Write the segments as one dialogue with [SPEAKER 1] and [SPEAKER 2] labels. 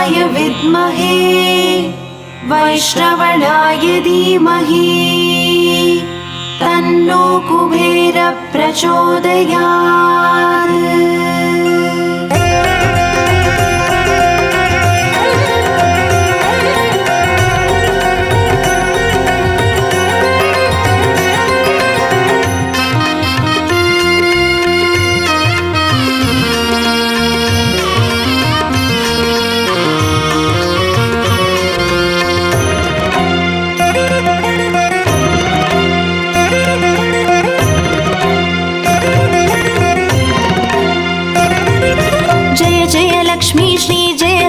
[SPEAKER 1] रुद्राय विद्महे वैष्णवनाय धीमहि तन्नो कुबेर प्रचोदयात्।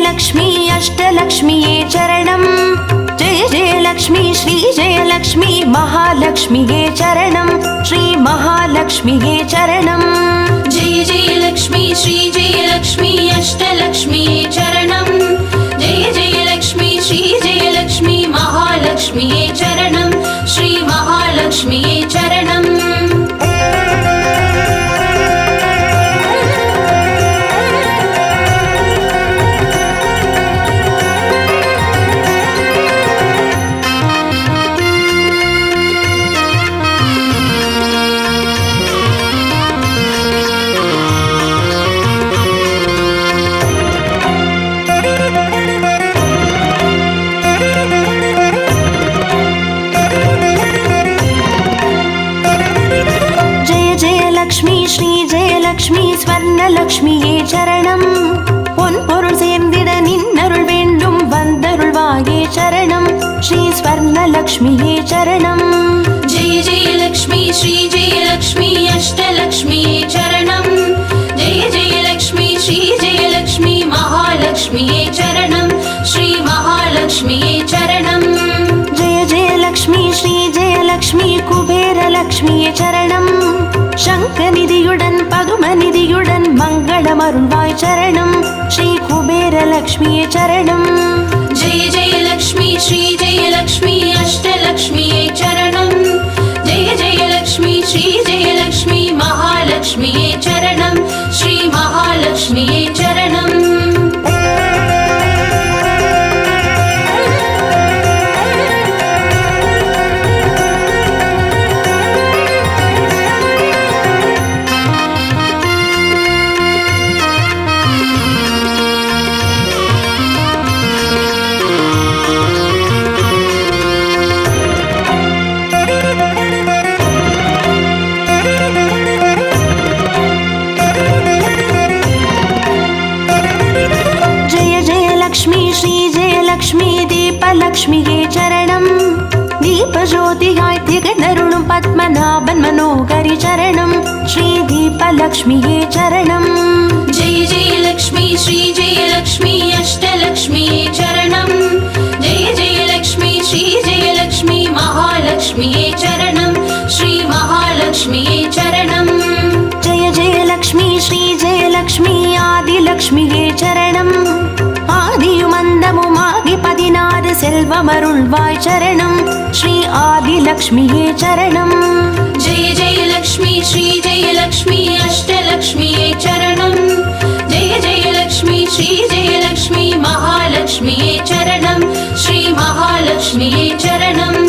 [SPEAKER 2] लक्ष्मी अष्टलक्ष्मीये चरणं। जय जय लक्ष्मी श्री जय लक्ष्मी महालक्ष्मीये चरणं। श्री महालक्ष्मीये चरणं।
[SPEAKER 3] जय जय लक्ष्मी श्री जय लक्ष्मी अष्टलक्ष्मीये चरणं। जय जय लक्ष्मी श्री जय लक्ष्मी महालक्ष्मीये चरणं। श्री महालक्ष्मीये चरणं।
[SPEAKER 2] லக்ஷ்மி ஸ்வர்ணலக்ஷ்மியே சரணம். பொன் பொருள் சேர்ந்திட நின்னருள் வேண்டும் வந்தருள்வாயே சரணம். ஸ்ரீ ஸ்வர்ணலக்ஷ்மியே சரணம்.
[SPEAKER 3] ஜெய ஜெய லக்ஷ்மி ஸ்ரீ ஜெய லக்ஷ்மி அஷ்டலக்ஷ்மியே சரணம். ஜெய ஜெய லக்ஷ்மி ஸ்ரீ ஜெய லக்ஷ்மி மகாலக்ஷ்மியே சரணம். ஸ்ரீ மகாலக்ஷ்மியே சரணம்.
[SPEAKER 2] ஜெய ஜெய லக்ஷ்மி ஸ்ரீ ஜெய லக்ஷ்மி குபேர லக்ஷ்மியே சரணம். சங்கநிதியுடன் பதுமநிதியுடன் மங்களம் அருள்வாய் சரணம். ஸ்ரீ குபேர லக்ஷ்மியே சரணம்.
[SPEAKER 3] ஜெய ஜெய லக்ஷ்மி ஸ்ரீ ஜெய லக்ஷ்மி அஷ்டலக்ஷ்மியே சரணம். ஜெய ஜெய லக்ஷ்மி ஸ்ரீ ஜெய லக்ஷ்மி மகாலக்ஷ்மியே சரணம். ஸ்ரீ மகாலக்ஷ்மியே சரணம்.
[SPEAKER 2] லக்ஷ்மியே சரணம். தீபஜோதியாய் திகழருளும் பத்மநாபன் மனோகரி சரணம். ஸ்ரீ தீபலக்ஷ்மியே சரணம்.
[SPEAKER 3] ஜெய ஜெய லக்ஷ்மி ஸ்ரீ ஜெய லக்ஷ்மி அஷ்டலக்ஷ்மியே சரணம். ஜெய ஜெய லக்ஷ்மி ஸ்ரீ ஜெய லக்ஷ்மி மகாலக்ஷ்மியே சரணம். ஸ்ரீ மகாலக்ஷ்மியே சரணம்.
[SPEAKER 2] ஜெய ஜெய லக்ஷ்மி ஸ்ரீ ஜெய லக்ஷ்மி ஆதிலக்ஷ்மியே சரணம். ஆதியும் அந்தமுமாகி 16 செல்வமருள்வாய் சரணம். ஸ்ரீ ஆதிலக்ஷ்மியே சரணம்.
[SPEAKER 3] ஜெய ஜெய லக்ஷ்மி ஸ்ரீ ஜெய லக்ஷ்மி அஷ்டலக்ஷ்மியே சரணம். ஜெய ஜெய லக்ஷ்மி ஸ்ரீ ஜெய லக்ஷ்மி மகாலக்ஷ்மியே சரணம். ஸ்ரீ மகாலக்ஷ்மியே சரணம்.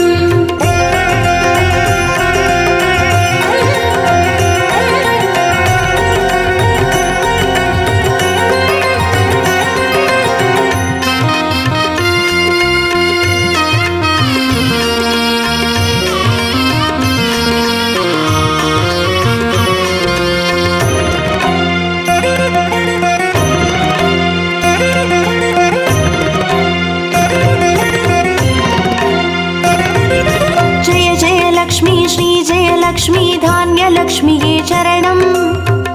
[SPEAKER 2] லக்ஷ்மி தானியலக்ஷ்மியே சரணம்.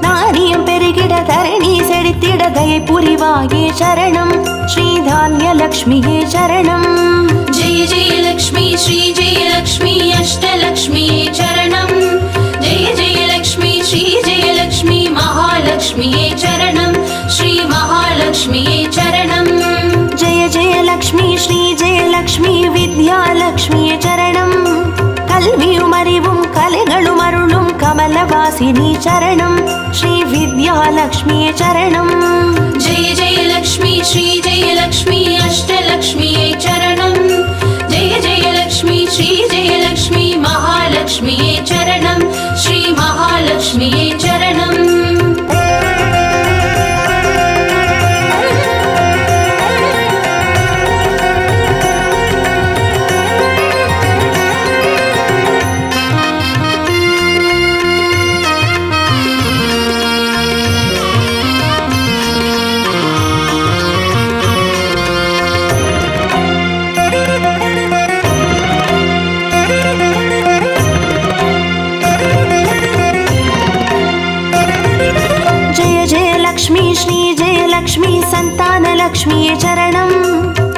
[SPEAKER 2] நாரியம் பெருகிட தரணி செழித்திட தயை புரிவாயே சரணம். ஸ்ரீ தானியலக்ஷ்மியே சரணம்.
[SPEAKER 3] ஜெய ஜெய லக்ஷ்மி ஸ்ரீ ஜெய லக்ஷ்மி அஷ்டலக்ஷ்மியே சரணம். ஜெய ஜெய லக்ஷ்மி ஸ்ரீ ஜெய லக்ஷ்மி மகாலக்ஷ்மியே சரணம். ஸ்ரீ மகாலக்ஷ்மியே சரணம்.
[SPEAKER 2] ஜெய ஜெய லக்ஷ்மி ஸ்ரீ ஜெய லக்ஷ்மி வித்யாலக்ஷ்மியே சரணம். கல்வியும் அறிவும் கலைகளும் அருளும் கமலவாச विलासिनी चरणं श्री विद्यालक्ष्मी चरणं
[SPEAKER 3] जय जय लक्ष्मी श्री जय लक्ष्मी अष्टलक्ष्मी चरणं जय जय लक्ष्मी श्री जय लक्ष्मी महालक्ष्मी चरणं श्री महालक्ष्मी चरणं
[SPEAKER 2] லக்ஷ்மி சந்தான லக்ஷ்மியே சரணம்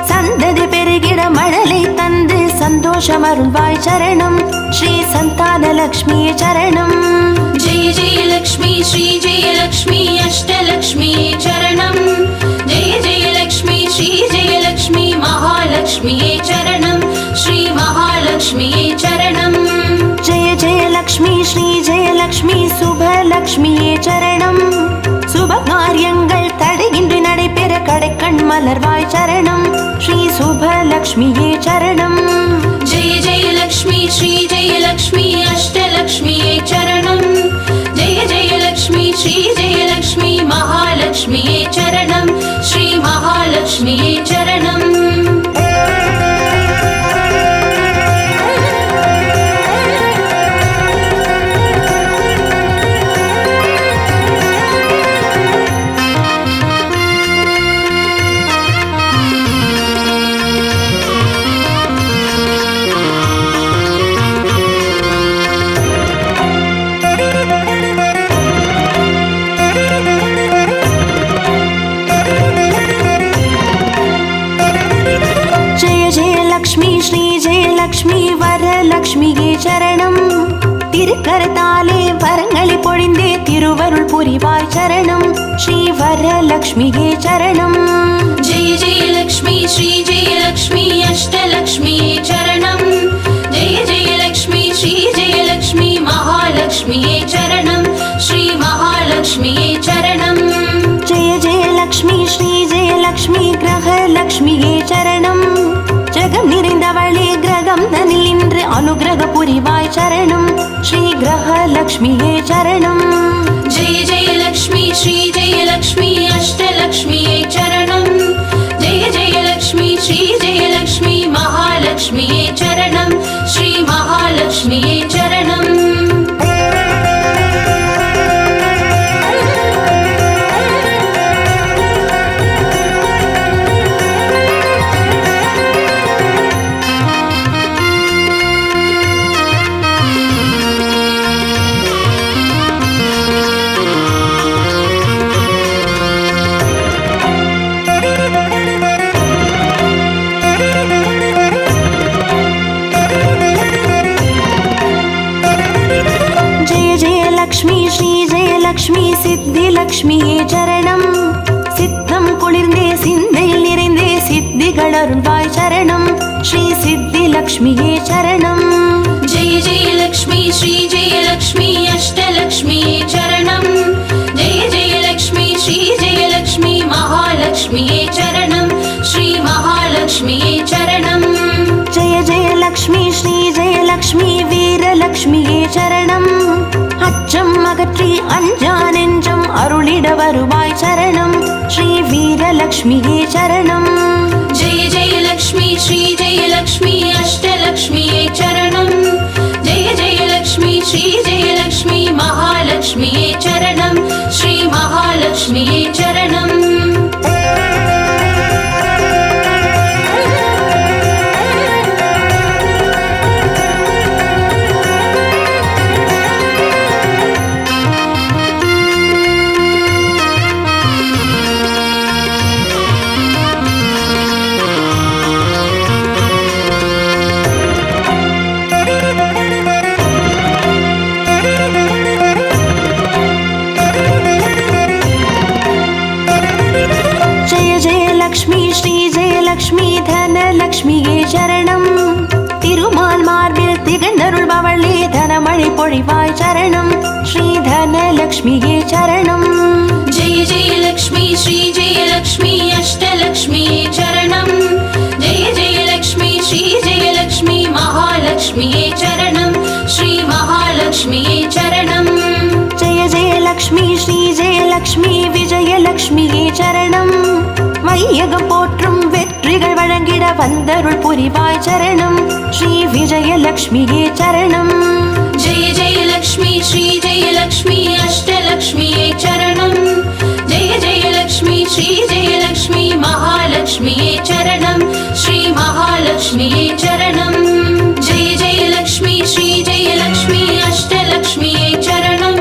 [SPEAKER 2] சந்ததி பெருகிட மழலை தந்து சந்தோஷம் அருள்வாய் சரணம் ஸ்ரீ சந்தான லக்ஷ்மியே சரணம்
[SPEAKER 3] जय जय लक्ष्मी श्री जय लक्ष्मी अष्टलक्ष्मी चरणं जय जय लक्ष्मी श्री जय लक्ष्मी महालक्ष्मी चरणं श्री महालक्ष्मी चरणं
[SPEAKER 2] जय जय लक्ष्मी श्री जय लक्ष्मी शुभ लक्ष्मिये சரணம் சுப காரியங்கள் தடையின்றி நடைபெற கடைக்கண் மலர்வாய் சரணம் ஸ்ரீ சுப லக்ஷ்மியே சரணம்
[SPEAKER 3] जय जय लक्ष्मी श्री जय लक्ष्मी अष्टलक्ष्मी चरणं जय जय लक्ष्मी श्री जय लक्ष्मी महालक्ष्मी चरणं श्री महालक्ष्मी चरणं
[SPEAKER 2] லக்ஷ்மி வரலக்ஷ்மியே சரணம் திருக்கரத்தாலே வரங்களை பொழிந்தே திருவருள் புரிவாய் சரணம் ஸ்ரீ வரலக்ஷ்மியே சரணம்
[SPEAKER 3] जय जय लक्ष्मी श्री जय लक्ष्मी अष्टलक्ष्मी चरणं जय जय लक्ष्मी श्री जय लक्ष्मी महालक्ष्मी चरणं श्री महालक्ष्मी चरणं
[SPEAKER 2] जय जय लक्ष्मी श्री जय लक्ष्मी ग्रहलक्ष्मिये சரணம் ஜெகம் நிறைந்தவளே கிரகம் தனில் இன்று அனுகிரக புரிவாய் சரணம் ஸ்ரீ கிரகலக்ஷ்மியே சரணம்
[SPEAKER 3] जय जय लक्ष्मी श्री जय लक्ष्मी अष्टलक्ष्मी चरणं जय जय लक्ष्मी श्री जय लक्ष्मी महालक्ष्मी चरणं श्री महालक्ष्मी चरणं
[SPEAKER 2] லக்ஷ்மி சித்தி லக்ஷ்மியே சரணம் சித்தம் குளிர்ந்தே சிந்தையில் நிறைந்தே சித்திகள் அருள்வாய் சரணம் ஸ்ரீ சித்தி லக்ஷ்மியே சரணம்
[SPEAKER 3] जय जय लक्ष्मी श्री जय लक्ष्मी अष्टलक्ष्मी चरणं जय जय लक्ष्मी श्री जय लक्ष्मी महालक्ष्मी चरणं श्री महालक्ष्मी चरणं
[SPEAKER 2] जय जय लक्ष्मी श्री जय लक्ष्मी வீரலக்ஷ்மியே சரணம் அச்சம் அகற்றி அஞ்சா நெஞ்சம் அருளிட வருவாய் சரணம் ஸ்ரீ வீரலக்ஷ்மியே சரணம்
[SPEAKER 3] जय जय लक्ष्मी श्री जय लक्ष्मी अष्टलक्ष्मी चरणं जय जय लक्ष्मी श्री जय लक्ष्मी महालक्ष्मी चरणं श्री महालक्ष्मी चरणं
[SPEAKER 2] லக்ஷ்மியே சரணம் திருமால் மார்பில் திகழ்ந்தருள்பவளே தனமழை பொழிவாய் சரணம் ஸ்ரீ தனலக்ஷ்மியே சரணம்.
[SPEAKER 3] जय जय लक्ष्मी श्री जय लक्ष्मी अष्टलक्ष्मी चरणं जय जय लक्ष्मी श्री जय लक्ष्मी महालक्ष्मी चरणं श्री महालक्ष्मी चरणं.
[SPEAKER 2] जय जय लक्ष्मी श्री जय लक्ष्मी विजयलक्ष्मिயே சரணம். வையகம் போற்றும் வெற்றிகள் வழங்கிட வந்தருள் புரிவாய் சரணம். ஸ்ரீ விஜயலக்ஷ்மியே சரணம்.
[SPEAKER 3] जय जय लक्ष्मी श्री जय लक्ष्मी अष्टलक्ष्मी चरणं जय जय लक्ष्मी श्री जय लक्ष्मी महालक्ष्मी चरणं श्री महालक्ष्मी चरणं. जय जय लक्ष्मी श्री जय लक्ष्मी अष्टलक्ष्मी चरणं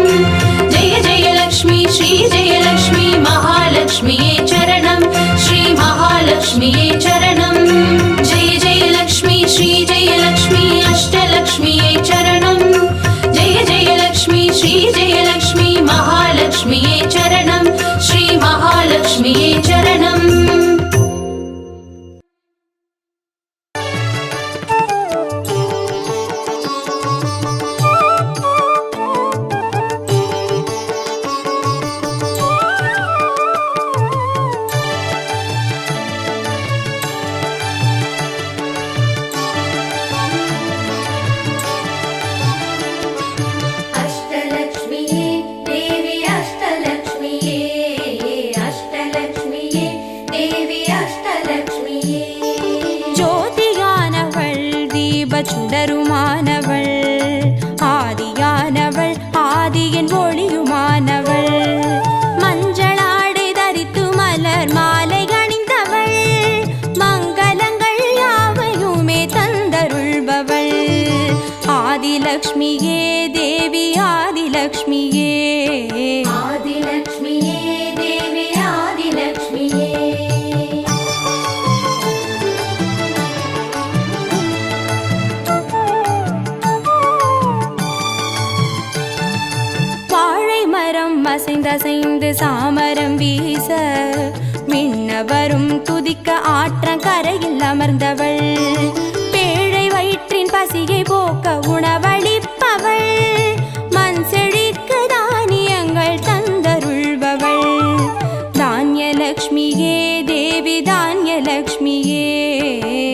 [SPEAKER 3] जय जय लक्ष्मी श्री जय लक्ष्मी महालक्ष्मी चरणं श्री महालक्ष्मी चरणं. जय जय लक्ष्मी श्री जय लक्ष्मी अष्टलक्ष्मी चरणं जय जय लक्ष्मी श्री जय लक्ष्मी महालक्ष्मी चरणं श्री महालक्ष्मी चरणं.
[SPEAKER 4] अष्टलक्ष्मिये देवी अष्टलक्ष्मिये अष्टलक्ष्मिये देवी अष्टलक्ष्मिये.
[SPEAKER 5] ஜோதியானவள் தீப சுடருமானவள் ஆதியானவள் ஆதியின் ஒளியுமானவள் மஞ்சளாடை தரித்து மலர் மாலை அணிந்தவள் மங்களங்கள் யாவையுமே தந்தருள்பவள் ஆதிலக்ஷ்மியே தேவி ஆதிலக்ஷ்மியே.
[SPEAKER 4] आदिलक्ष्मिये देवी आदिलक्ष्मिये.
[SPEAKER 5] வாழை மரம் அசைந்தசைந்து சாமரம் வீச மின்னவரும் துதிக்க ஆற்றங்கரையில் அமர்ந்தவள் பேழை வயிற்றின் பசியை போக்க உணவளிப்பவள் மண் செழிக்க தானியங்கள் தந்தருள்பவள் தானியலக்ஷ்மியே தேவி தானியலக்ஷ்மியே.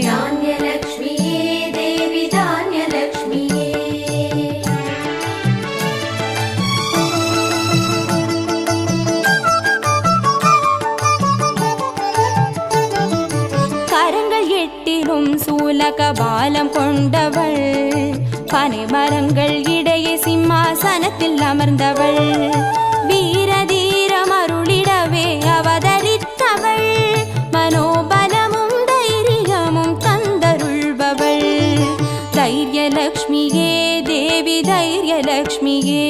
[SPEAKER 4] धान्यलक्ष्मिये देवी धान्यलक्ष्मिये.
[SPEAKER 5] கரங்கள் எட்டிலும் சூலக பாலம் கொண்டவள் பனை மரங்கள் இடையே சிம்மாசனத்தில் அமர்ந்தவள் வீரதீரம் அருளிடவே அவதரித்தவள் மனோபலமும் தைரியமும் தந்தருள்பவள் தைரியலக்ஷ்மியே தேவி தைரியலக்ஷ்மியே.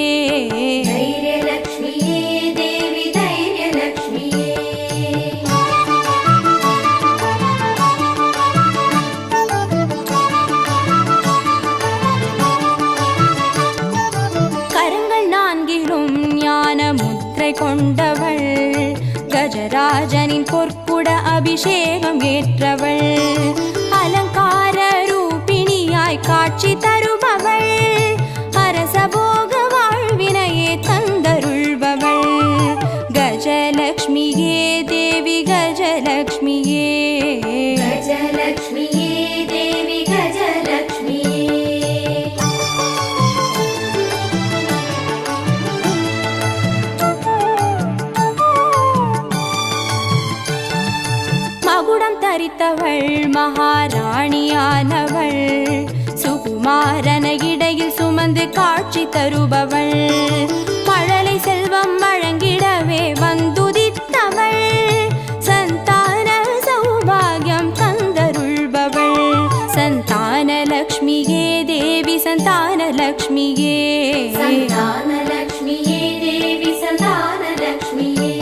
[SPEAKER 4] धैर्यलक्ष्मिये देवी धैर्यलक्ष्मिये.
[SPEAKER 5] கரங்கள் நான்கிலும் ஞான முத்திரை கொண்டவள் கஜராஜனின் பொற்குட அபிஷேகம் ஏற்றவள் அலங்கார ரூபிணியாய் காட்சி தருபவள் அரசபோக வாழ்வினையே தந்தருள்பவள் கஜலக்ஷ்மியே தேவி கஜலக்ஷ்மியே.
[SPEAKER 4] गजलक्ष्मिये देवी गजलक्ष्मिये.
[SPEAKER 5] மகுடம் தரித்தவள் மகாராணியானவள் சுகுமாரன இடையில் சுமந்து காட்சி தருபவள் மழலை செல்வம் வழங்கிடவே வந்துதித்தவள் சந்தான சௌபாகியம் தந்தருள்பவள் சந்தானலக்ஷ்மியே தேவி சந்தானலக்ஷ்மியே.
[SPEAKER 4] सन्तानलक्ष्मिये देवी सन्तानलक्ष्मिये.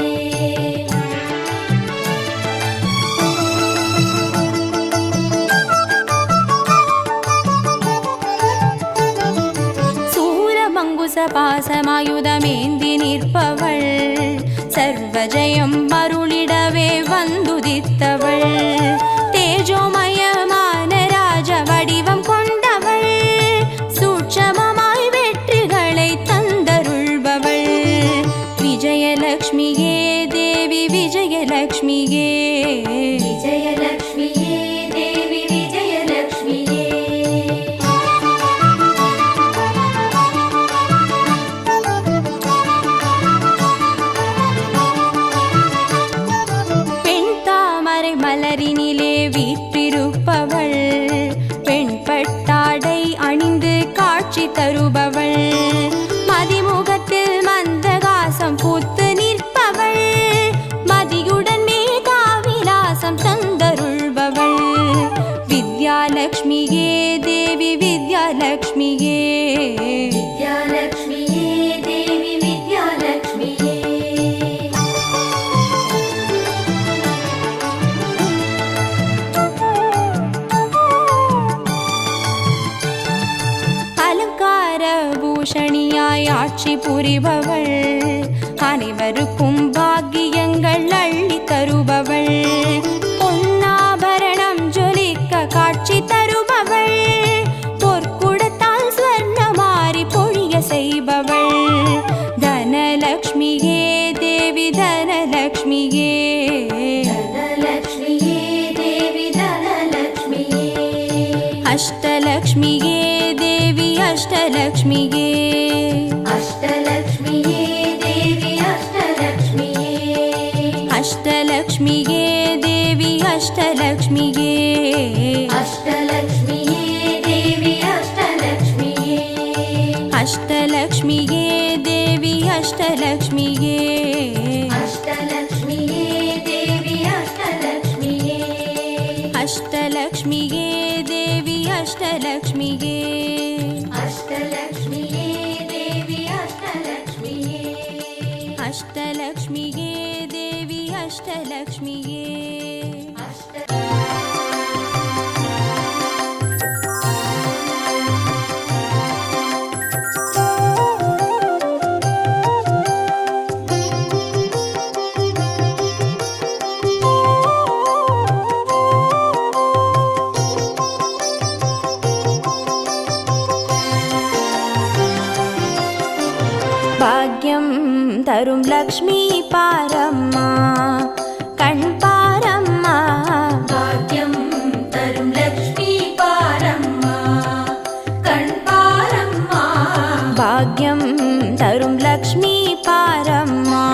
[SPEAKER 5] சூரமங்குச பாசமாயுதமேந்தி நிற்பவள் சர்வஜயம் அருளிடவே வந்துதித்தவள் தேஜோமயமான ராஜ வடிவம் கொண்டவள் சூட்சமமாய் வெற்றிகளை தந்தருள்பவள் விஜயலக்ஷ்மியே
[SPEAKER 4] விஜயலக்ஷ்மியே தேவி விஜயலக்ஷ்மியே
[SPEAKER 5] பெண் தாமரை மலரினிலே வீற்றிருப்பவள் பெண் பட்டாடை அணிந்து காட்சி தருபவள் மதிமுகத்தில் மந்தகாசம் பூத்து நிற்பவள் மதியுடன் மேதாவிலாசம் தந்தருள்பவள் வித்யாலக்ஷ்மியே தேவி வித்யாலக்ஷ்மியே
[SPEAKER 4] வித்யாலக்ஷ்மியே தேவி வித்யாலக்ஷ்மியே
[SPEAKER 5] அலங்கார பூஷணியாய் ஆட்சி புரிபவள் அனைவருக்கும் பாக்கியங்கள் அள்ளி தருபவள் பொன்னாபரணம் ஜொலிக்க காட்சி தருபவள் பொற்குடத்தால் ஸ்வர்ணமாரி பொழிய செய்பவள் தனலக்ஷ்மியே தேவி தனலக்ஷ்மியே
[SPEAKER 4] தனலக்ஷ்மியே தேவி தனலக்ஷ்மியே
[SPEAKER 5] அஷ்டலக்ஷ்மியே தேவி அஷ்டலக்ஷ்மியே
[SPEAKER 4] அஷ்டலக்ஷ்மியே தேவி அஷ்டலக்ஷ்மியே
[SPEAKER 5] அஷ்டலக்ஷ்மியே தேவி அஷ்டலக்ஷ்மியே
[SPEAKER 4] அஷ்டலக்ஷ்மியே தேவி அஷ்டலக்ஷ்மியே
[SPEAKER 5] அஷ்டலக்ஷ்மியே தேவி அஷ்டலக்ஷ்மியே
[SPEAKER 4] அஷ்டலக்ஷ்மியே தேவி அஷ்டலக்ஷ்மியே
[SPEAKER 5] அஷ்டலக்ஷ்மியே தேவி அஷ்டலக்ஷ்மியே
[SPEAKER 4] அஷ்டலக்ஷ்மியே தேவி அஷ்டலக்ஷ்மியே
[SPEAKER 5] அஷ்டலக்ஷ்மியே தேவி அஷ்டலக்ஷ்மியே பாக்யம் தரும் லக்ஷ்மி பாரம்மா கண் பாரம்மா
[SPEAKER 4] பாக்யம் தரும் லக்ஷ்மி பாரம்மா கண் பாரம்மா
[SPEAKER 5] பாக்யம் தரும் லக்ஷ்மி பாரம்மா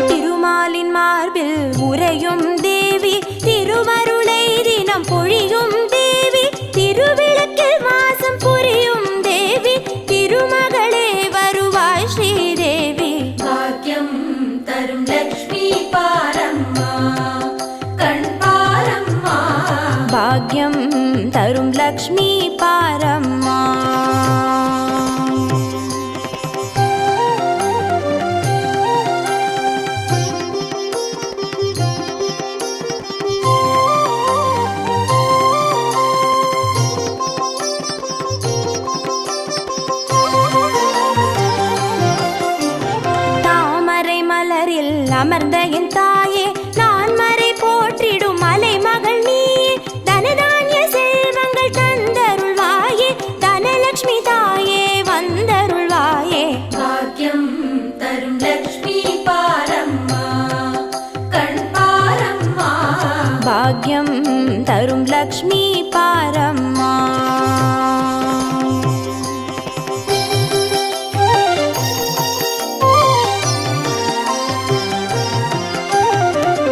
[SPEAKER 5] திருமாலின் மார்பில் உறையும் தேவி திருவருளை தினம் பொழியும் தேவி திருவிளக்கில் வாசம் புரியும் தேவி திருமகளே வருவாய் ஸ்ரீதேவி
[SPEAKER 4] பாக்யம் தரும் லக்ஷ்மி பாரம்மா கண் பாரம்மா
[SPEAKER 5] பாக்யம் தரும் லக்ஷ்மி பாரம்மா தாமரை மலரில் அமர்ந்த என் தாயே நான் மறை போற்றிடும் மலை மகள் நீயே தனதானிய செல்வங்கள் தந்தருள்வாயே தனலக்ஷ்மி தாயே வந்தருள்வாயே
[SPEAKER 4] பாக்யம் தரும் லக்ஷ்மி பாரம்மா கண் பாரம்மா
[SPEAKER 5] பாக்யம் தரும் லக்ஷ்மி பாரம்மா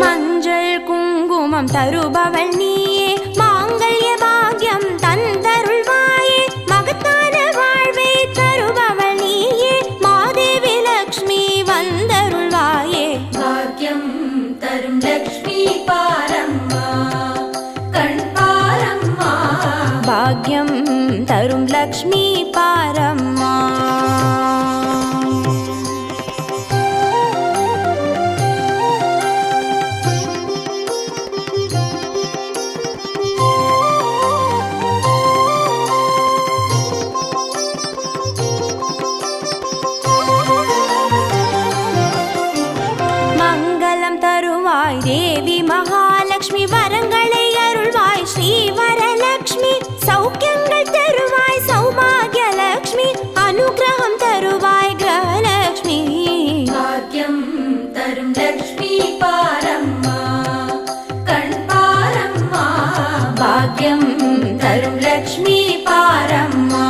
[SPEAKER 5] மஞ்சள் குங்குமம் தருபவள் நீயே மாங்கல்ய பாக்யம் தந்தருள்வாயே மகத்தான வாழ்வை தருபவள் நீயே மாதேவி லக்ஷ்மி வந்தருள்வாயே
[SPEAKER 4] பாக்யம் தரும் லக்ஷ்மி பாரம்மா கண் பாரம்மா
[SPEAKER 5] பாக்யம் தரும் லக்ஷ்மி பாரம்மா மங்களம் தருவாய் தேவி மகாலட்சுமி வரங்களை அருள்வாய் ஸ்ரீ வரலட்சுமி சௌக்கியங்கள் தருவாய்
[SPEAKER 4] பாக்யம் தரும் லக்ஷ்மி பாரம்மா.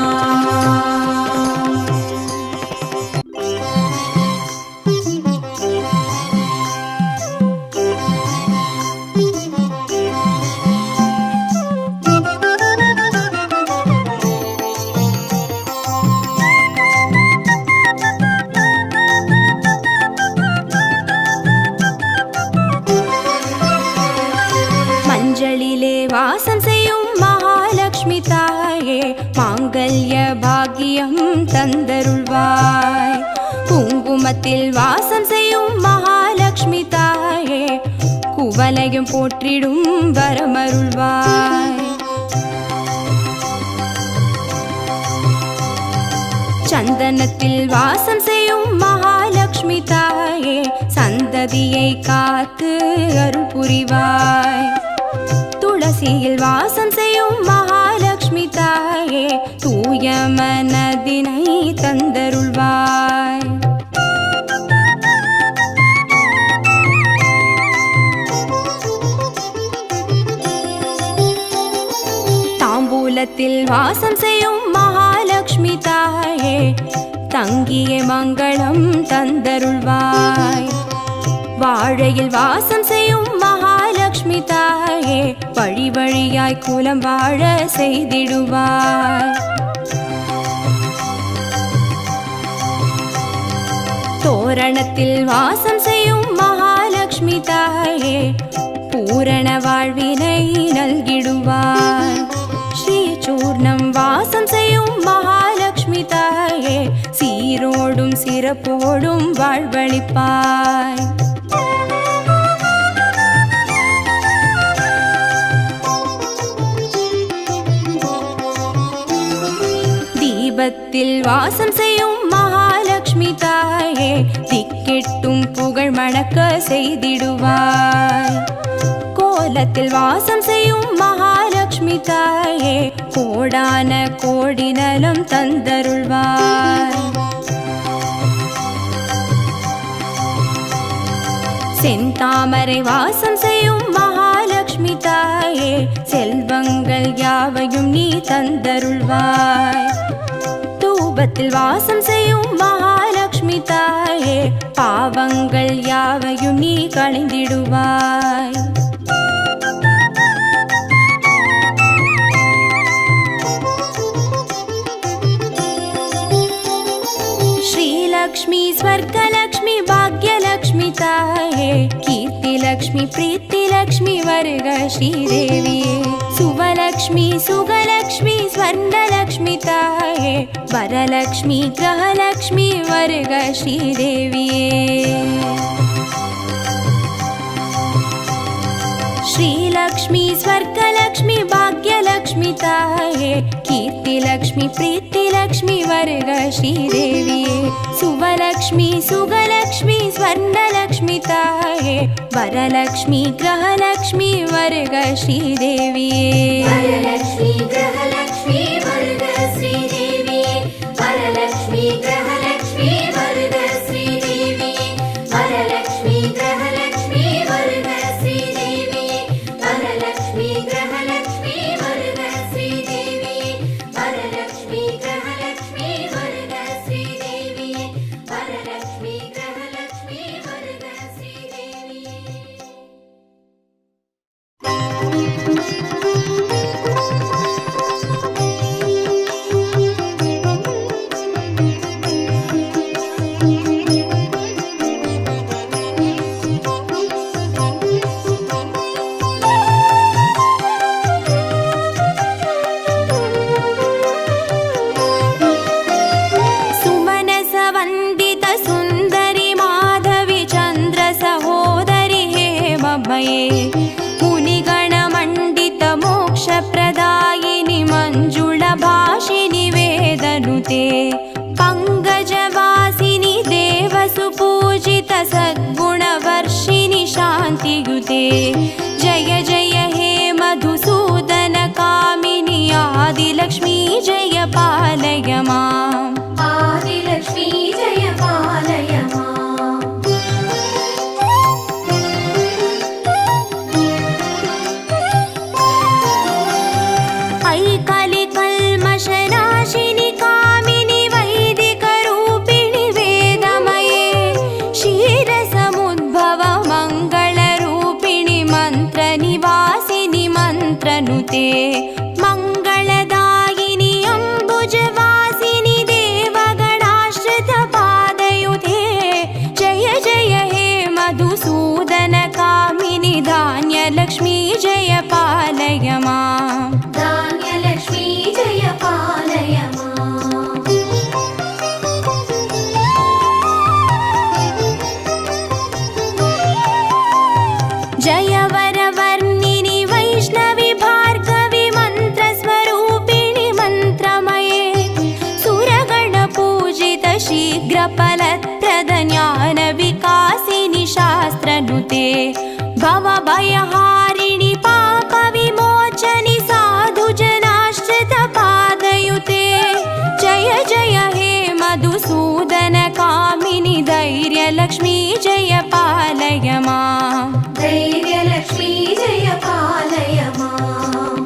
[SPEAKER 5] மஞ்சளிலே வாசம் செய்யும் மகாலட்சுமி தாயே மாங்கல்ய பாக்கியம் தந்தருள்வாய். குங்குமத்தில் வாசம் செய்யும் மகாலட்சுமி தாயே குவலையும் போற்றிடும் வரமருள்வாய். சந்தனத்தில் வாசம் செய்யும் மகாலட்சுமி தாயே சந்ததியை காத்து அருள் புரிவாய். துளசியில் வாசம் செய்யும் மகாலட்சுமி தாயே தூய மனதினை தந்தருள்வாய். தாம்பூலத்தில் வாசம் செய்யும் மகாலட்சுமி தாயே தங்கிய மங்களம் தந்தருள்வாய். வாழையில் வாசம் செய்யும் மகாலட்சுமி தாயே வழி வழியாய் குலம் வாழ செய்திடுவாய். தோரணத்தில் வாசம் செய்யும் மகாலட்சுமி தாயே பூரண வாழ்வினை நல்கிடுவாய். ஸ்ரீ சூர்ணம் வாசம் செய்யும் மகாலட்சுமி தாயே சீரோடும் சிறப்போடும் வாழ்வளிப்பாய். தீபத்தில் வாசம் செய்யும் மகாலட்சுமி தாயே திக்கெட்டும் புகழ் மணக்க செய்திடுவாய். கோலத்தில் வாசம் செய்யும் மகாலட்சுமி தாயே கோடான கோடி நலம் தந்தருள்வாய். செந்தாமரை வாசம் செய்யும் மகாலட்சுமி தாயே செல்வங்கள் யாவையும் நீ தந்தருள்வாய். தூபத்தில் வாசம் செய்யும் மகாலட்சுமி தாயே பாவங்கள் யாவையும் நீ களைந்திடுவாய். ஸ்ரீலக்ஷ்மி ஸ்வர்கலக்ஷ்மி பாக்யலக்ஷ்மி தாயே கீர்த்திலக்ஷ்மி பிரீத்திலக்ஷ்மி வருக ஸ்ரீதேவியே. சுவலக்ஷ்மி சுகலக்ஷ்மி ஸ்வர்ணலக்ஷ்மி தாயே வரலக்ஷ்மி கிரகலக்ஷ்மி வருக ஸ்ரீதேவியே. ஸ்ரீலக்ஷ்மி ஸ்வர்கலக்ஷ்மி பாக்யலக்ஷ்மி தாயே கீர்த்திலக்ஷ்மி பிரீத்திலக்ஷ்மி வருக ஸ்ரீதேவியே. சுவலக்ஷ்மி சுகலக்ஷ்மி ஸ்வர்ணலக்ஷ்மி தாயே வரலக்ஷ்மி கிரகலக்ஷ்மி வருக ஸ்ரீதேவியே.
[SPEAKER 4] வரலக்ஷ்மி கிரகலக்ஷ்மி வருக ஸ்ரீதேவியே. வரலக்ஷ்மி கிரகலக்ஷ்மி வருக ஸ்ரீதேவியே. வரலக்ஷ்மி கிரகலக்ஷ்மி வருக ஸ்ரீதேவியே. வரலக்ஷ்மி கிரகலக்ஷ்மி வருக ஸ்ரீதேவியே. வரலக்ஷ்மி கிரகலக்ஷ்மி வருக ஸ்ரீதேவியே. வரலக்ஷ்மி கிரகலக்ஷ்மி வருக ஸ்ரீதேவியே.
[SPEAKER 5] ಸುಮನಸ ವಂದಿತ ಸುಂದರಿ ಮಾಧವಿ ಚಂದ್ರ ಸಹೋದರಿ ಹೇಮಮಯೇ ಮುನಿಗಣ ಮಂಡಿತ ಮೋಕ್ಷ ಪ್ರದಾಯಿನಿ ಮಂಜುಳ ಭಾಷಿನಿ ವೇದನುತೆ ಪಂಕಜವಾಸಿನಿ ದೇವ ಸುಪೂಜಿತ ಸದ್ಗುಣ ವರ್ಷಿನಿ ಶಾಂತಿಯುತೆ. ಜಯ ಜಯ ಹೇ ಮಧುಸೂದನ ಕಾಮಿನಿ ಆದಿಲಕ್ಷ್ಮೀ ಜಯ ಪಾಲಯ ಮಾಂ.
[SPEAKER 4] ஆதிலக்ஷ்மி ஜெய பாலய மாம்.
[SPEAKER 5] ಮಂತ್ರನುತೆ ಮಂಗಳದಾಯಿನಿ ಅಂಬುಜವಾಸಿನಿ ದೇವಗಣಾಶ್ರಿತ ಪಾದಯುತೆ ಜಯ ಜಯ ಹೇ ಮಧುಸೂದನ ಕಾಮಿನಿ ಧಾನ್ಯಲಕ್ಷ್ಮೀ ಜಯ ಪಾಲಯ ಮಾಂ
[SPEAKER 4] ಧಾನ್ಯಲಕ್ಷ್ಮೀ ಜಯ ಪಾಲಯ ಮಾಂ
[SPEAKER 5] ಜಯ ವರವರ್ಣಿನಿ ವೈಷ್ಣವಿ ಭಾರ್ಗವಿ ಮಂತ್ರಸ್ವರೂಪಿಣಿ ಮಂತ್ರಮಯೇ ಸುರಗಣ ಪೂಜಿತ ಶೀಘ್ರ ಫಲಪ್ರದ ಜ್ಞಾನ ವಿಕಾಸಿನಿ ಶಾಸ್ತ್ರನುತೆ ಭವ ಭಯಹಾರಿಣಿ ಪಾಪ ವಿಮೋಚನಿ ಸಾಧು ಜನಾಶ್ರಿತ ಪಾದಯುತೆ ಜಯ ಜಯ ಹೇ ಮಧುಸೂದನ ಕಾಮಿನಿ ಧೈರ್ಯ ಲಕ್ಷ್ಮೀ ಜಯ ಪಾಲಯ ಮಾಂ
[SPEAKER 4] ಧೈರ್ಯಲಕ್ಷ್ಮೀ ಜಯ ಪಾಲಯ ಮಾಂ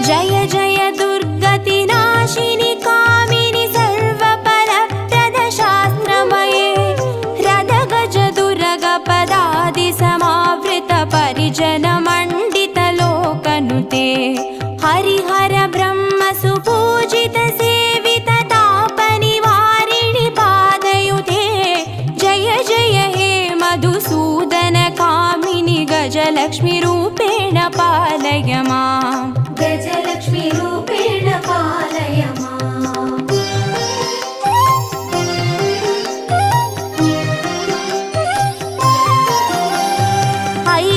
[SPEAKER 5] ಜಯ ಜಯ ದುರ್ಗತಿ ನಾಶಿನಿ ಕಾಮಿನಿ ಸರ್ವಫಲಪ್ರದ ಶಾಸ್ತ್ರಮಯೇ ರಥ ಗಜ ದುರಗ ಪದಾದಿ ಸಮಾವೃತ ಪರಿಜನ ಮಂಡಿತ ಲೋಕನುತೆ ಹರಿಹರ ಬ್ರಹ್ಮ ಸುಪೂಜಿತ ಸೇವಿತ ತಾಪ ನಿವಾರಿಣಿ ಪಾದಯುತೆ ಜಯ ಜಯ ಹೇ ಮಧುಸೂದನ ಕಾಮಿನಿ ಗಜಲಕ್ಷ್ಮಿ ರೂಪೇಣ ಪಾಲಯ ಮಾಂ
[SPEAKER 4] ಗಜಲಕ್ಷ್ಮೀ ರೂಪೇಣ ಪಾಲಯ ಮಾಂ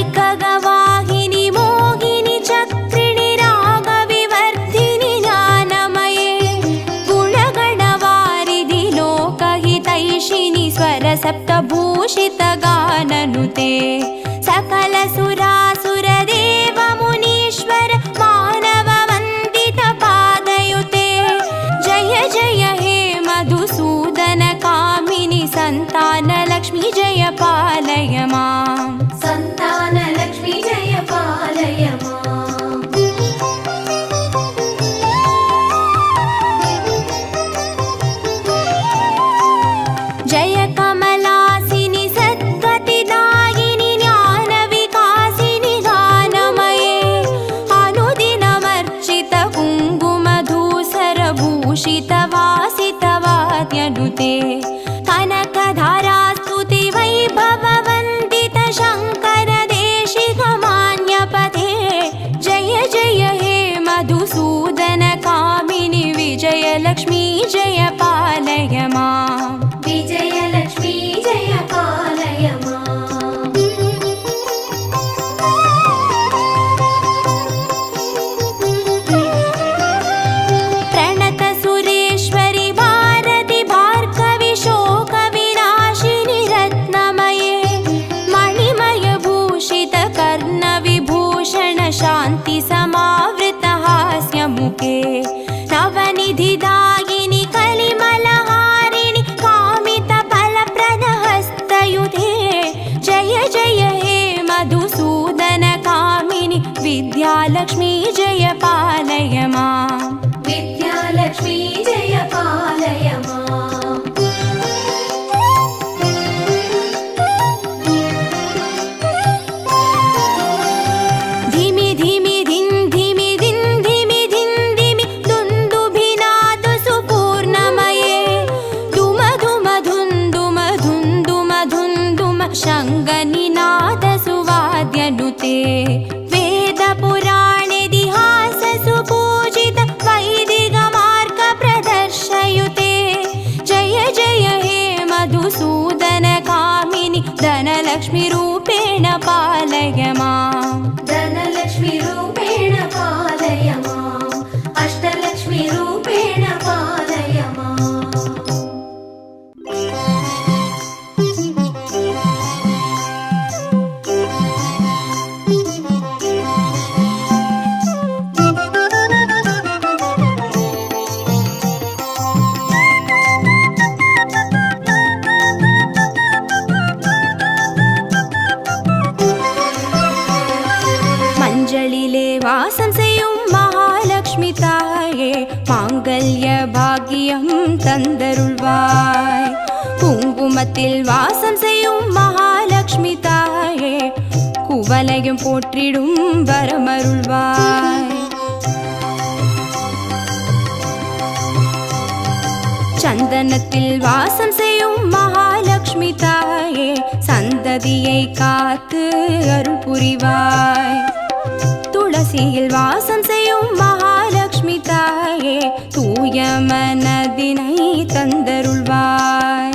[SPEAKER 5] ಐಕಗವಾಹಿನಿ ಮೋಹಿನಿ ಚಕ್ರಿಣಿ ರಾಗ ವಿವರ್ಧಿನಿ ಜ್ಞಾನಮಯೇ ಗುಣಗಣವಾರಿಧಿ ಲೋಕಹಿತೈಷಿಣಿ ಸ್ವರ ಸಪ್ತಭೂಷಿತ ಗಾನನುತೆ ಸಕಲ ಸುರಾಸುರ ದೇವ ಮುನೀಶ್ವರ ಮಾನವ ವಂದಿತ ಪಾದಯುತೆ ಜಯ ಜಯ ಹೇ ಮಧುಸೂದನ ಕಾಮಿನಿ ಸಂತಾನ ಲಕ್ಷ್ಮೀ ಜಯ ಪಾಲಯ ಮಾಂ
[SPEAKER 4] ಸಂತಾನ ಲಕ್ಷ್ಮೀ ಜಯ ಪಾಲಯ ಮಾಂ
[SPEAKER 5] ಜಯ ಕಮಲಾಸಿನಿ ಸದ್ಗತಿದಾಯಿನಿ ಜ್ಞಾನ ವಿಕಾಸಿನಿ ಗಾನಮಯೇ ಅನುದಿನಮರ್ಚಿತ ಕುಂಕುಮಧೂಸರ ಭೂಷಿತ ವಾಸಿತ ವಾದ್ಯನುತೆ ಕನಕಧಾರಾ ಸ್ತುತಿ ವೈಭವ ವಂದಿತ ಶಂಕರ ದೇಶಿಕ ಮಾನ್ಯಪತೆ ಜಯ ಜಯ ಹೇ ಮಧುಸೂದನ ಕಾಮಿನಿ ವಿಜಯಲಕ್ಷ್ಮೀ ಜಯ ಪಾಲಯ ಮಾಂ
[SPEAKER 4] ವಿಜಯಲಕ್ಷ್ಮೀ ಜಯ ಪಾಲಯ ಮಾಂ
[SPEAKER 5] ಪ್ರಣತ ಸುರೇಶ್ವರಿ ಭಾರತಿ ಭಾರ್ಗವಿ ಶೋಕ ವಿನಾಶಿನಿ ರತ್ನಮಯೇ ಮಣಿಮಯ ಭೂಷಿತ ಕರ್ಣ ವಿಭೂಷಣ ಶಾಂತಿ ಸಮಾವೃತ ಹಾಸ್ಯ ಮುಖೆ ನವನಿಧಿ ದಾಯಿನಿ ಕಲಿಮಲಹಾರಿಣಿ ಕಾಮಿತ ಫಲಪ್ರದ ಹಸ್ತಯುತೆ ಜಯ ಜಯ ಹೇ ಮಧುಸೂದನ ಕಾಮಿನಿ ವಿದ್ಯಾಲಕ್ಷ್ಮೀ ಜಯ ಪಾಲಯ ಮಾಂ
[SPEAKER 4] ವಿದ್ಯಾಲಕ್ಷ್ಮೀ ಜಯ ಪಾಲಯ ಮಾಂ
[SPEAKER 5] ಧಿಮಿ ಧಿಮಿ ಧಿನ್ ಧಿಮಿ ಧಿನ್ ಧಿಮಿ ಧಿನ್ ಧಿಮಿ ದುಂದುಭಿನಾದ ಸುಪೂರ್ಣಮಯೇ ಧುಮ ಧುಮ ಧುಂದುಮ ಧುಂದುಮ ಧುಂದುಮ ಶಂಗನಿನಾದ ಸುವಾದ್ಯನುತೆ ವೇದ ಪುರಾಣೇದಿಹಾಸ ಸುಪೂಜಿತ ವೈದಿಕ ಮಾರ್ಗ ಪ್ರದರ್ಶಯುತೆ ಜಯ ಜಯ ಹೇ ಮಧುಸೂದನ ಕಾಮಿನಿ ಧನಲಕ್ಷ್ಮಿ ರೂಪೇಣ ಪಾಲಯ ಮಾಂ
[SPEAKER 4] ಧನಲಕ್ಷ್ಮೀ ರೂಪೇಣ ಪಾಲಯ ಮಾಂ ಅಷ್ಟಲಕ್ಷ್ಮೀ ರೂಪೇಣ ಪಾಲಯ ಮಾಂ
[SPEAKER 5] மஞ்சளிலே வாசம் செய்யும் மகாலட்சுமி தாயே மாங்கல்ய பாக்கியம் தந்தருள்வாய் குங்கும குங்குமத்தில் வாசம் செய்யும் மகாலட்சுமி தாயே குவலையும் போற்றிடும் வரமருள்வாய். சந்தனத்தில் வாசம் செய்யும் மகாலட்சுமி தாயே சந்ததியை காத்து அருள் புரிவாய். துளசியில் வாசம் செய்யும் மகாலட்சுமி தாயே தூய மனதினை தந்தருள்வாய்.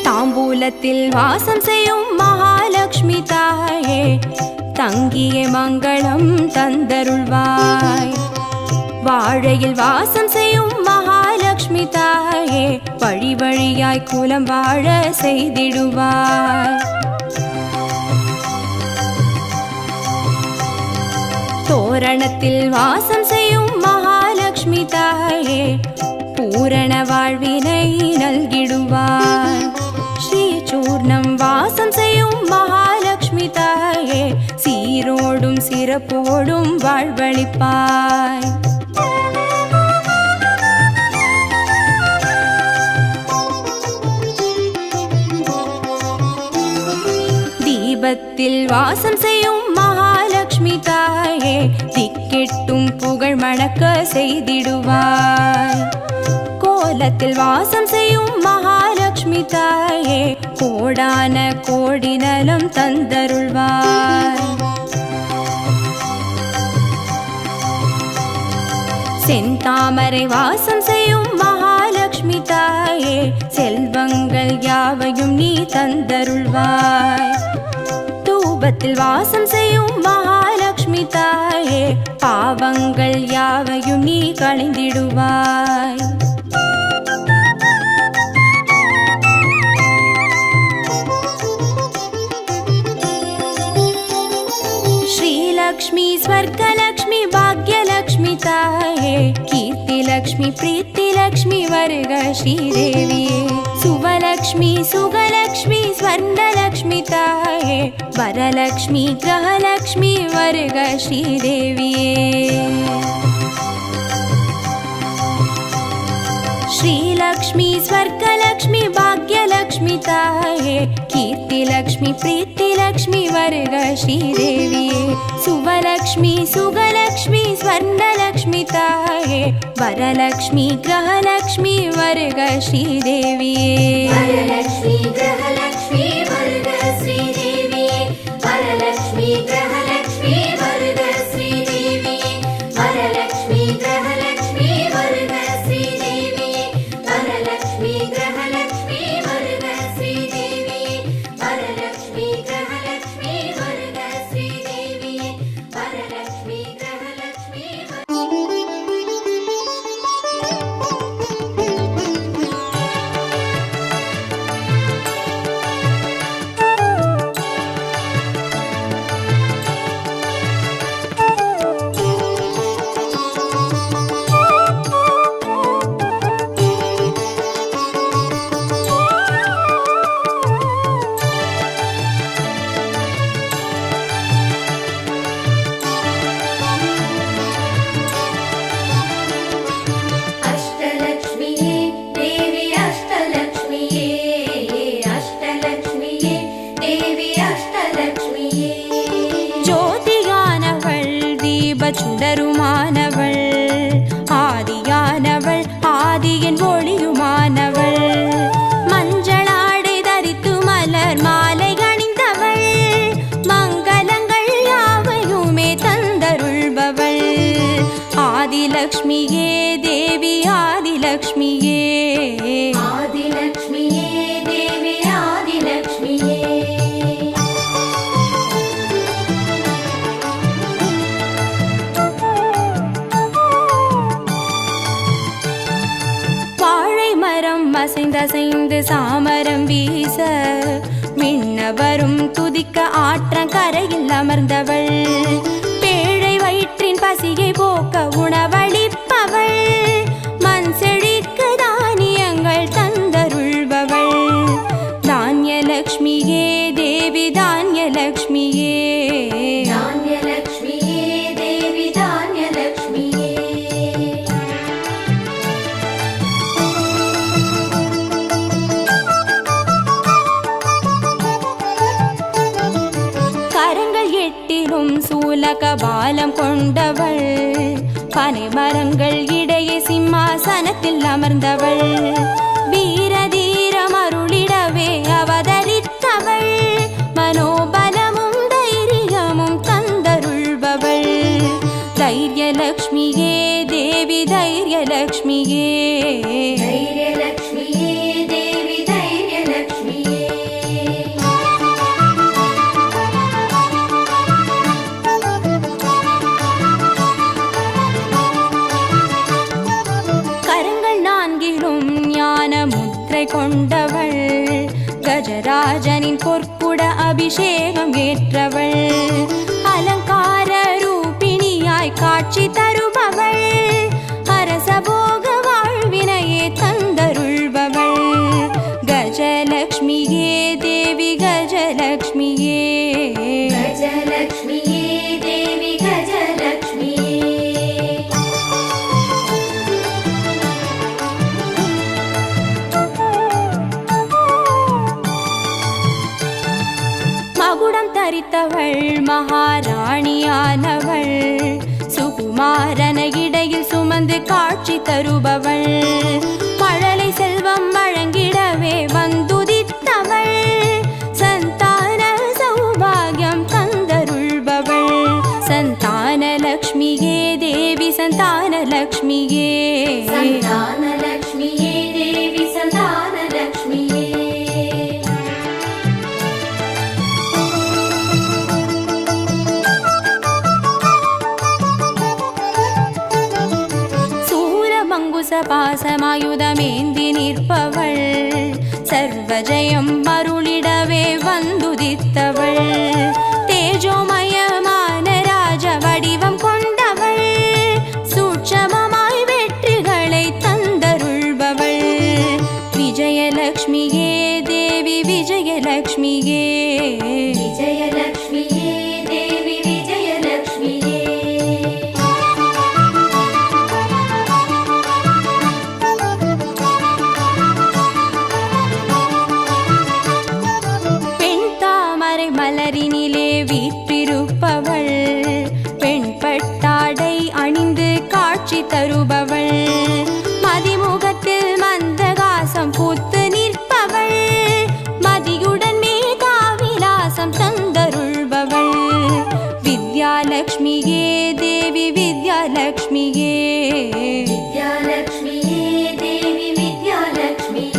[SPEAKER 5] தாம்பூலத்தில் வாசம் செய்யும் மகாலட்சுமி தாயே தங்கிய மங்களம் தந்தருள்வாய். வாழையில் வாசம் செய்யும் மகாலட்சுமி தாயே வழி வழியாய் குலம் வாழ செய்திடுவாய். தோரணத்தில் வாசம் செய்யும் மகாலட்சுமி தாயே பூரண வாழ்வினை நல்கிடுவாய். ஸ்ரீ சூர்ணம் வாசம் செய்யும் மகாலட்சுமி தாயே சீரோடும் சிறப்போடும் வாழ்வளிப்பாய். தீபத்தில் வாசம் செய்யும் மகாலட்சுமி தாயே திக்கெட்டும் புகழ் மணக்க செய்திடுவாய். கோலத்தில் வாசம் செய்யும் மகாலட்சுமி தாயே கோடான கோடி நலம் தந்தருள்வாய். செந்தாமரை வாசம் செய்யும் மகாலட்சுமி தாயே செல்வங்கள் யாவையும் நீ தந்தருள்வாய். தூபத்தில் வாசம் செய்யும் மகாலட்சுமி தாயே பாவங்கள் யாவையும் நீ களைந்திடுவாய். ஸ்ரீலக்ஷ்மி ஸ்வர்கலக்ஷ்மி பாக்யலக்ஷ்மி தாயே கீர்த்திலக்ஷ்மி பிரீத்திலக்ஷ்மி வருக ஸ்ரீதேவியே. சுவலக்ஷ்மி சுகலக்ஷ்மி ஸ்வர்ணலக்ஷ்மி தாயே வரலக்ஷ்மி கிரகலக்ஷ்மி வருக ஸ்ரீதேவியே. श्रीलक्ष्मी स्वर्गलक्ष्मी भाग्यलक्ष्मी ताये कीर्तिलक्ष्मी प्रीतिलक्ष्मी वर्ग श्रीदेविये. सुवलक्ष्मी सुगलक्ष्मी स्वर्णलक्ष्मी ताये वरलक्ष्मी ग्रहलक्ष्मी वर्ग श्रीदेविये.
[SPEAKER 4] वरलक्ष्मी ग्रहलक्ष्मी वर्ग श्रीदेविये. वरलक्ष्मी ग्रहलक्ष्मी वर्ग श्रीदेविये. वरलक्ष्मी ग्रहलक्ष्मी वर्ग श्रीदेविये. वरलक्ष्मी ग्रहलक्ष्मी वर्ग श्रीदेविये. वरलक्ष्मी ग्रहलक्ष्मी वर्ग श्रीदेविये. वरलक्ष्मी ग्रहलक्ष्मी अष्टलक्ष्मीये देवी अष्टलक्ष्मीये. अष्टलक्ष्मीये देवी अष्टलक्ष्मीये.
[SPEAKER 5] ஜோதியானவள் தீப சுடருமானவள் ஆதியானவள் ஆதியின் ஒளியுமானவள் மஞ்சளாடை தரித்து மலர் மாலை அணிந்தவள் மங்களங்கள் யாவையுமே தந்தருள்பவள் ஆதிலக்ஷ்மியே தேவி ஆதிலக்ஷ்மியே.
[SPEAKER 4] आदिलक्ष्मीये देवी आदिलक्ष्मीये.
[SPEAKER 5] வாழை மரம் அசைந்தசைந்து சாமரம் வீச மின்னவரும் துதிக்க ஆற்றங்கரையில் அமர்ந்தவள் பேழை வயிற்றின் பசியை போக்க உணவளிப்பவள் மண் செழிக்க தானியங்கள் தந்தருள்பவள் தானியலக்ஷ்மியே தேவி தானியலக்ஷ்மியே.
[SPEAKER 4] धान्यलक्ष्मीये देवी
[SPEAKER 5] அருள்பவள். பனை மரங்கள் இடையே சிம்மாசனத்தில் அமர்ந்தவள். வீரதீரம் அருளிடவே அவதரித்தவள். மனோபலமும் தைரியமும் தந்தருள்பவள். தைரியலக்ஷ்மியே தேவி தைரியலக்ஷ்மியே.
[SPEAKER 4] தைரியலக்ஷ்மியே தேவி தைரியலக்ஷ்மியே.
[SPEAKER 5] கரங்கள் நான்கிலும் ஞான முத்திரை கொண்டவள். கஜராஜனின் பொற்குட அபிஷேகம் ஏற்றவள். அலங்கார ரூபிணியாய் காட்சி தருபவள். அரசபோக வாழ்வினையே தந்தருள்பவள். கஜலக்ஷ்மியே தேவி கஜலக்ஷ்மியே.
[SPEAKER 4] கஜலக்ஷ்மியே தேவி கஜலக்ஷ்மியே.
[SPEAKER 5] மகுடம் தரித்தவள் மகாராணியானவள். சுகுமாரன இடையில் சுமந்து காட்சி தருபவள். மழலை செல்வம் வழங்கிடவே வந்துதித்தவள். சந்தான சௌபாகியம் தந்தருள்பவள். சந்தான லக்ஷ்மியே தேவி சந்தான லக்ஷ்மியே.
[SPEAKER 4] சந்தானலக்ஷ்மியே தேவி சந்தானலக்ஷ்மியே.
[SPEAKER 5] பாசமாயுதமேந்தி நிற்பவள். சர்வஜயம் அருளிடவே வந்துதித்தவள். தேஜோமயமான ராஜ வடிவம் கொண்டவள். சூட்சமமாய் வெற்றிகளை தந்தருள்பவள். விஜயலக்ஷ்மியே தேவி விஜயலக்ஷ்மியே.
[SPEAKER 4] விஜயலக்ஷ்மியே தேவி விஜயலக்ஷ்மியே.
[SPEAKER 5] மலரினிலே வீற்றிருப்பவள். பெண் பட்டாடை அணிந்து காட்சி தருபவள். மதிமுகத்தில் மந்தகாசம் பூத்து நிற்பவள். மதியுடன் மேதாவிலாசம் தந்தருள்பவள். வித்யாலக்ஷ்மியே தேவி வித்யாலக்ஷ்மியே.
[SPEAKER 4] வித்யாலக்ஷ்மியே தேவி வித்யாலக்ஷ்மியே.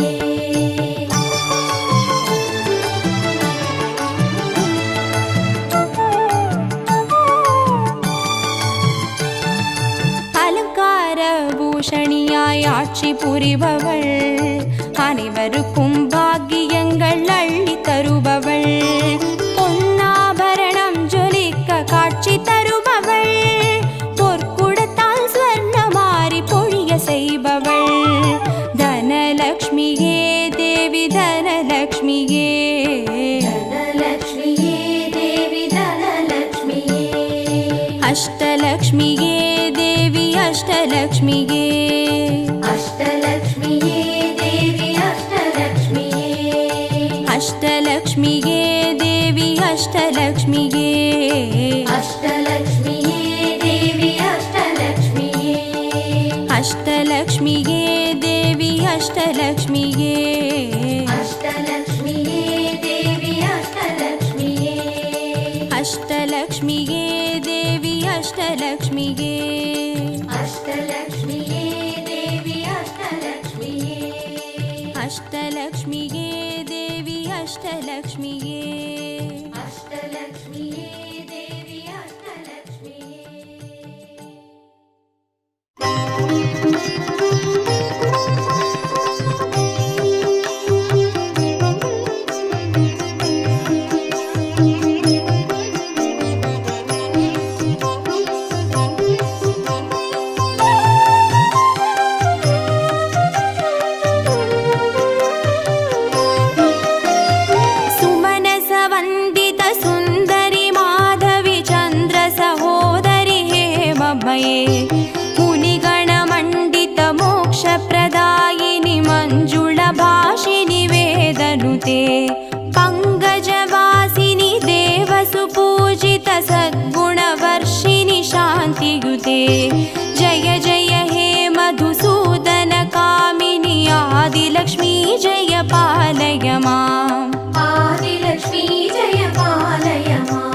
[SPEAKER 4] பூஷணியாய் ஆட்சி புரிபவள். அனைவருக்கும் பாக்கியங்கள் அள்ளி தருபவள். பொன்னாபரணம் ஜொலிக்க காட்சி தருபவள். பொற்குடத்தால் ஸ்வர்ணமாரி பொழிய செய்பவள். தனலக்ஷ்மியே தேவி தனலக்ஷ்மியே. தனலக்ஷ்மியே தேவி தனலக்ஷ்மியே.
[SPEAKER 5] அஷ்டலக்ஷ்மியே தேவி அஷ்டலக்ஷ்மியே.
[SPEAKER 4] அஷ்டலக்ஷ்மியே தேவி அஷ்டலக்ஷ்மியே.
[SPEAKER 5] அஷ்டலக்ஷ்மியே தேவி அஷ்டலக்ஷ்மியே.
[SPEAKER 4] அஷ்டலக்ஷ்மியே தேவி அஷ்டலக்ஷ்மியே.
[SPEAKER 5] அஷ்டலக்ஷ்மியே தேவி அஷ்டலக்ஷ்மியே.
[SPEAKER 4] அஷ்டலக்ஷ்மியே தேவி அஷ்டலக்ஷ்மியே.
[SPEAKER 5] அஷ்டலக்ஷ்மியே தேவி அஷ்டலக்ஷ்மியே.
[SPEAKER 4] அஷ்டலக்ஷ்மியே தேவி அஷ்டலக்ஷ்மியே.
[SPEAKER 5] அஷ்டலக்ஷ்மியே தேவி அஷ்டலக்ஷ்மியே.
[SPEAKER 4] அஷ்டலக்ஷ்மியே தேவி அஷ்டலக்ஷ்மியே.
[SPEAKER 5] मुनिगणमण्डितमोक्षप्रदायिनि मञ्जुळभाषिनि वेदनुते पङ्कजवासिनि देवसुपूजित सद्गुणवर्षिणि शान्तियुते जय जय हे मधुसूदन कामिनि आदिलक्ष्मी जय पालय माम्
[SPEAKER 4] आदिलक्ष्मी जय पालय माम्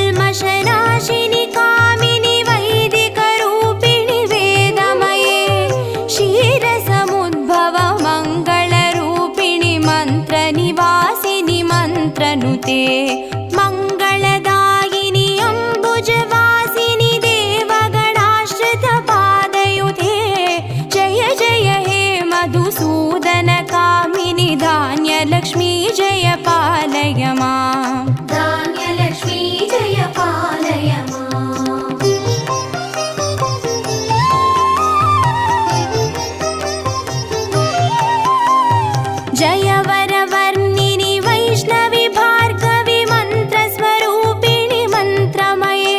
[SPEAKER 5] ऐकलिकल्मषनाशिनि कामिनि वैदिकरूपिणि वेदमये क्षीरसमुद्भव मङ्गलरूपिणि मन्त्रनिवासिनि मन्त्रनुते मङ्गलदायिनि अम्बुजवासिनि देवगणाश्रितपादयुते जय जय हे मधुसूदन कामिनि धान्यलक्ष्मी जय पालय माम्
[SPEAKER 4] धान्यलक्ष्मी जय पालय माम्
[SPEAKER 5] जय वरवर्णिनि वैष्णवि भार्गवि मन्त्रस्वरूपिणि मन्त्रमये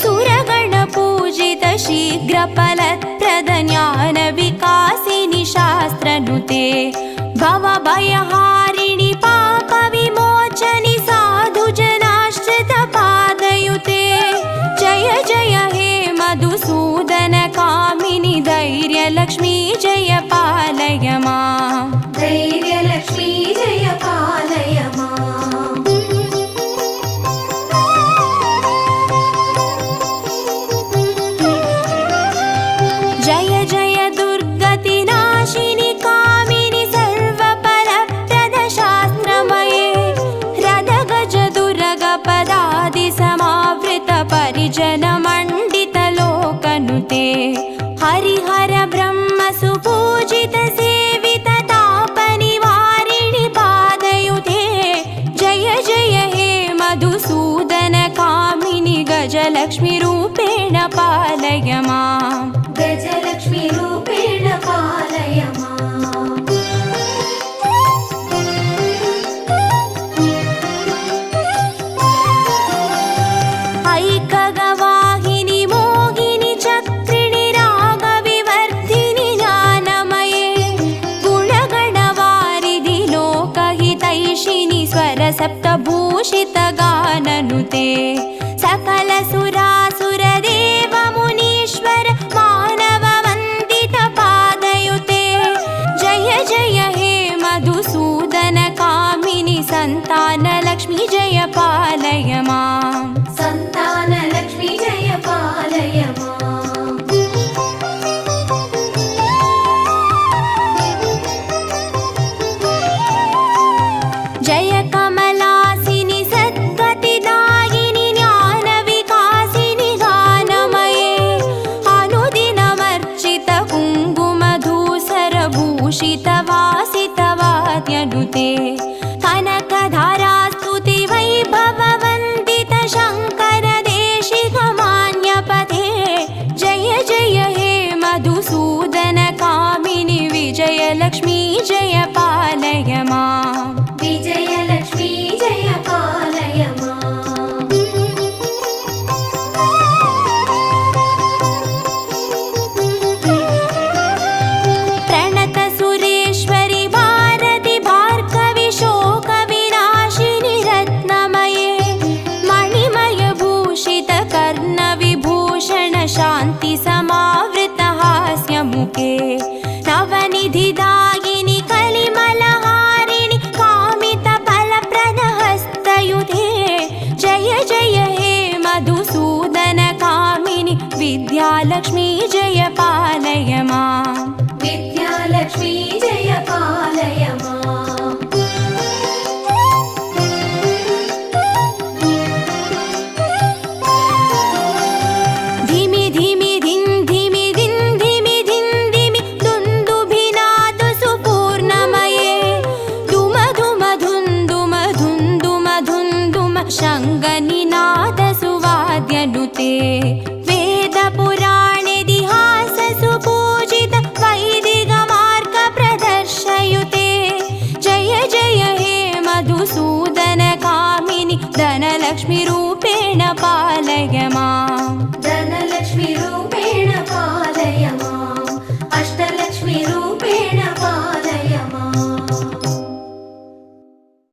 [SPEAKER 5] सुरगणपूजित शीघ्रफलप्रद ज्ञानविकासिनि शास्त्रनुते भवभयहारिणि पापविमोचनि साधुजनाश्रितपादयुते जय जय हे मधुसूदन कामिनि धैर्यलक्ष्मी जय पालय माम्
[SPEAKER 4] धैर्यलक्ष्मी जय पालय माम्
[SPEAKER 5] जय जय दुर्गतिनाशिनि कामिनि सर्वफलप्रद शास्त्रमये रदगज दुर्गपदादि समावृत परिजनमण्डित लोकनुते हरिहर ब्रह्म सुपूजित सेवित तापनिवारिणि पादयुते जय जय हे मधुसूदन कामिनि गजलक्ष्मी रूपेण पालय माम्
[SPEAKER 4] गजलक्ष्मी रूपेण पालय माम्
[SPEAKER 5] ऐकगवाहिनि मोहिनि चक्रिणि रागविवर्धिनि ज्ञानमये गुणगणवारिधि लोकहितैषिणि स्वरसप्तभूषित गाननुते सकल सुरासुरदेव मुनीश्वर मानव वन्दित पादयुते जय जय हे मधुसूदन कामिनि सन्तानलक्ष्मी जय पालय माम्
[SPEAKER 4] सन्तानलक्ष्मी जय पालय माम्
[SPEAKER 5] जय कमलासिनि सद्गतिदायिनि ज्ञानविकासिनि गानमये अनुदिनमर्चित कुङ्कुमधूसरभूषित वासितवाद्यनुते कनकधारास्तुति वैभववन्दित शङ्कर देशिकमान्यपते जय जय हे मधुसूदन कामिनि विजयलक्ष्मी जय पालय माम्
[SPEAKER 4] विजयलक्ष्मी जय पालय माम्
[SPEAKER 5] प्रणत सुरेश्वरि भारति भार्गवि शोकविनाशिनि रत्नमये मणिमय भूषित कर्णविभूषण शान्ति समावृत हास्यमुखे नवनिधिदायिनि कलिमलहारिणि कामित फलप्रद हस्तयुते जय जय हे मधुसूदन कामिनि विद्यालक्ष्मी जय पालय माम्
[SPEAKER 4] विद्यालक्ष्मी जय पालय माम्
[SPEAKER 5] धिमि धिमि धिन् धिमि धिन् धिमि धिन् धिमि दुन्दुभिनाद सुपूर्णमये धुम धुम धुन्दुम धुन्दुम धुन्दुम शङ्गनिनाद सुवाद्यनुते वेदपुराणेतिहास सुपूजित वैदिकमार्ग प्रदर्शयुते जय जय हे मधुसूदन कामिनि धनलक्ष्मी रूपेण पालय माम्
[SPEAKER 4] धनलक्ष्मी रूपेण